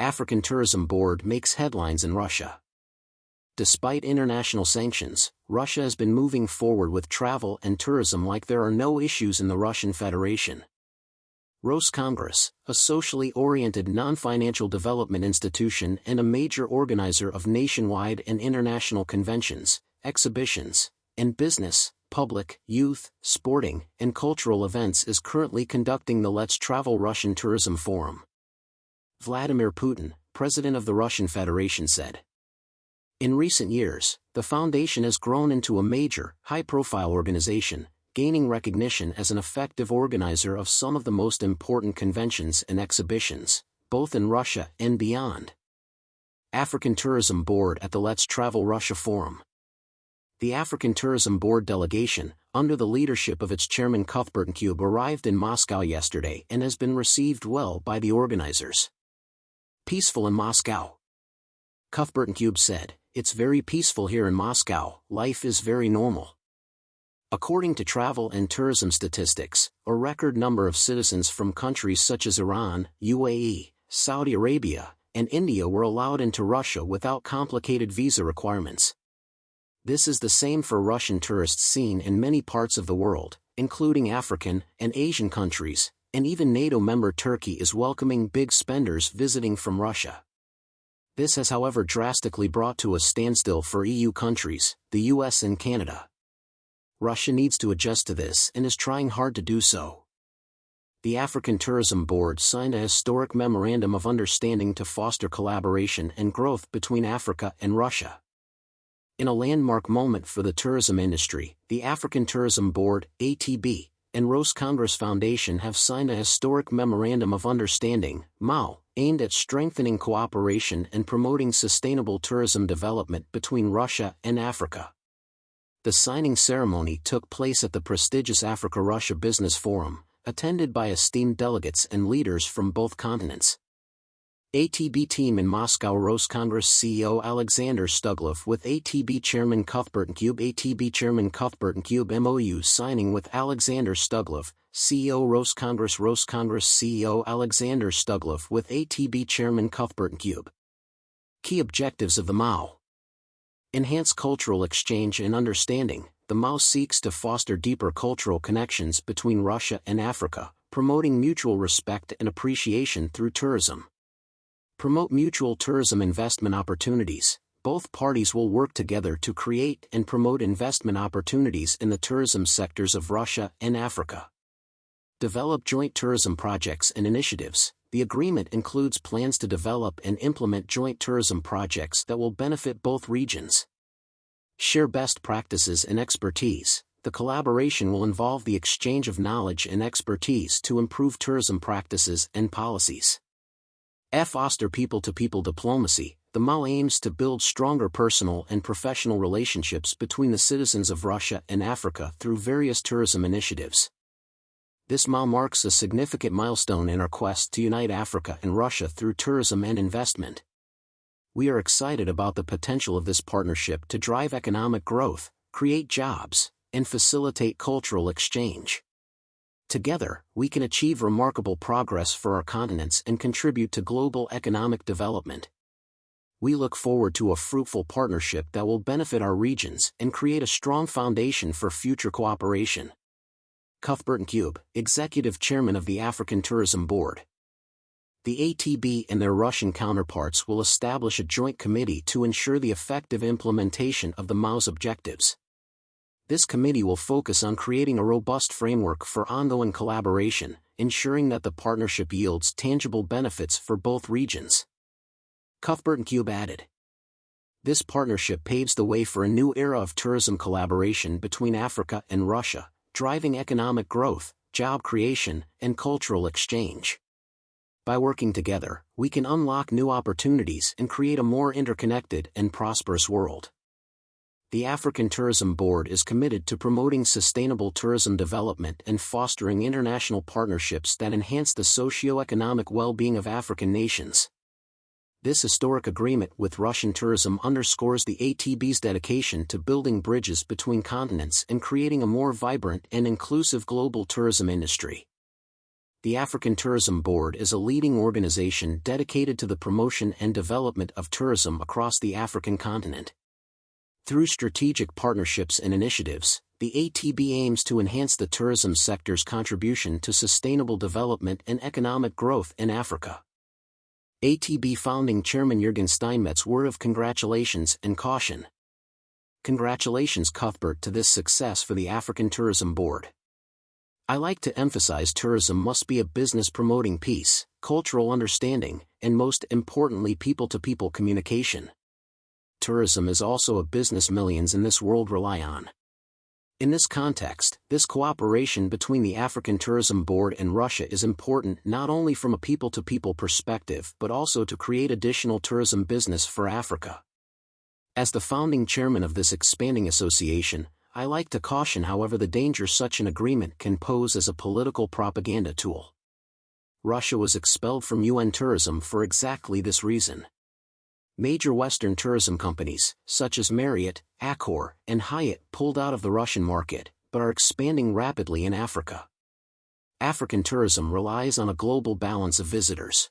African Tourism Board makes headlines in Russia. Despite international sanctions, Russia has been moving forward with travel and tourism like there are no issues in the Russian Federation. Roscongress, a socially oriented non-financial development institution and a major organizer of nationwide and international conventions, exhibitions, and business, public, youth, sporting, and cultural events, is currently conducting the Let's Travel Russian Tourism Forum. Vladimir Putin, president of the Russian Federation, said. In recent years, the foundation has grown into a major, high-profile organization, gaining recognition as an effective organizer of some of the most important conventions and exhibitions, both in Russia and beyond. African Tourism Board at the Let's Travel Russia Forum. The African Tourism Board delegation, under the leadership of its chairman Cuthbert Ncube, arrived in Moscow yesterday and has been received well by the organizers. Peaceful in Moscow. Cuthbert Ncube said, "It's very peaceful here in Moscow, life is very normal." According to travel and tourism statistics, a record number of citizens from countries such as Iran, UAE, Saudi Arabia, and India were allowed into Russia without complicated visa requirements. This is the same for Russian tourists seen in many parts of the world, including African and Asian countries, and even NATO member Turkey is welcoming big spenders visiting from Russia. This has, however, drastically brought to a standstill for EU countries, the US and Canada. Russia needs to adjust to this and is trying hard to do so. The African Tourism Board signed a historic memorandum of understanding to foster collaboration and growth between Africa and Russia. In a landmark moment for the tourism industry, the African Tourism Board, ATB, and Roscongress Foundation have signed a historic memorandum of understanding, MOU, aimed at strengthening cooperation and promoting sustainable tourism development between Russia and Africa. The signing ceremony took place at the prestigious Africa-Russia Business Forum, attended by esteemed delegates and leaders from both continents. ATB team in Moscow. Roscongress CEO Alexander Stuglov with ATB Chairman Cuthbert Ncube. ATB Chairman Cuthbert Ncube MOU signing with Alexander Stuglov, CEO Roscongress. Roscongress CEO Alexander Stuglov with ATB Chairman Cuthbert Ncube. Key objectives of the MOU. Enhance cultural exchange and understanding. The MOU seeks to foster deeper cultural connections between Russia and Africa, promoting mutual respect and appreciation through tourism. Promote mutual tourism investment opportunities. Both parties will work together to create and promote investment opportunities in the tourism sectors of Russia and Africa. Develop joint tourism projects and initiatives. The agreement includes plans to develop and implement joint tourism projects that will benefit both regions. Share best practices and expertise. The collaboration will involve the exchange of knowledge and expertise to improve tourism practices and policies. Foster people-to-people diplomacy. The MOU aims to build stronger personal and professional relationships between the citizens of Russia and Africa through various tourism initiatives. This MOU marks a significant milestone in our quest to unite Africa and Russia through tourism and investment. We are excited about the potential of this partnership to drive economic growth, create jobs, and facilitate cultural exchange. Together, we can achieve remarkable progress for our continents and contribute to global economic development. We look forward to a fruitful partnership that will benefit our regions and create a strong foundation for future cooperation. Cuthbert Ncube, Executive Chairman of the African Tourism Board. The ATB and their Russian counterparts will establish a joint committee to ensure the effective implementation of the MOU's objectives. This committee will focus on creating a robust framework for ongoing collaboration, ensuring that the partnership yields tangible benefits for both regions. Cuthbert Ncube added. This partnership paves the way for a new era of tourism collaboration between Africa and Russia, driving economic growth, job creation, and cultural exchange. By working together, we can unlock new opportunities and create a more interconnected and prosperous world. The African Tourism Board is committed to promoting sustainable tourism development and fostering international partnerships that enhance the socio-economic well-being of African nations. This historic agreement with Russian tourism underscores the ATB's dedication to building bridges between continents and creating a more vibrant and inclusive global tourism industry. The African Tourism Board is a leading organization dedicated to the promotion and development of tourism across the African continent. Through strategic partnerships and initiatives, the ATB aims to enhance the tourism sector's contribution to sustainable development and economic growth in Africa. ATB founding chairman Jürgen Steinmetz's word of congratulations and caution. Congratulations, Cuthbert, to this success for the African Tourism Board. I like to emphasize tourism must be a business promoting peace, cultural understanding, and most importantly people-to-people communication. Tourism is also a business millions in this world rely on. In this context, this cooperation between the African Tourism Board and Russia is important not only from a people-to-people perspective but also to create additional tourism business for Africa. As the founding chairman of this expanding association, I like to caution however the danger such an agreement can pose as a political propaganda tool. Russia was expelled from UN tourism for exactly this reason. Major Western tourism companies, such as Marriott, Accor, and Hyatt, pulled out of the Russian market, but are expanding rapidly in Africa. African tourism relies on a global balance of visitors.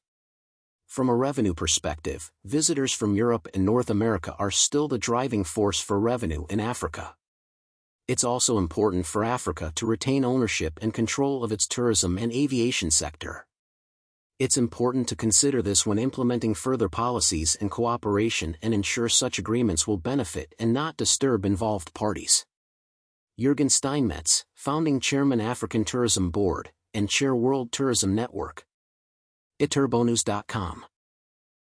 From a revenue perspective, visitors from Europe and North America are still the driving force for revenue in Africa. It's also important for Africa to retain ownership and control of its tourism and aviation sector. It's important to consider this when implementing further policies and cooperation and ensure such agreements will benefit and not disturb involved parties. Jürgen Steinmetz, founding chairman African Tourism Board, and chair World Tourism Network. iturbonews.com